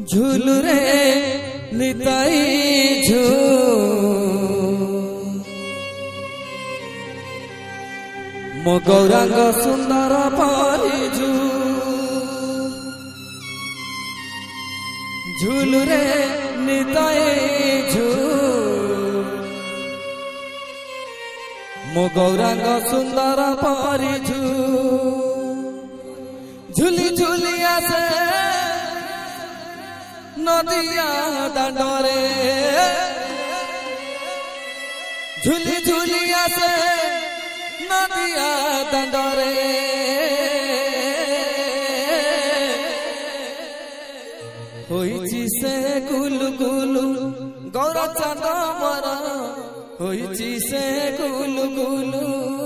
झूलू रे निताई मो गौरांग सुंदर परिझू झूलू रे निताई मो गौरांग सुंदर परिझू झूली झूली आसे नदिया दांडरे झूली झूली आसे नदिया दांडरे होइची से गुलु गुलु गौरा चांद मरा होइची से गुलु गुलु।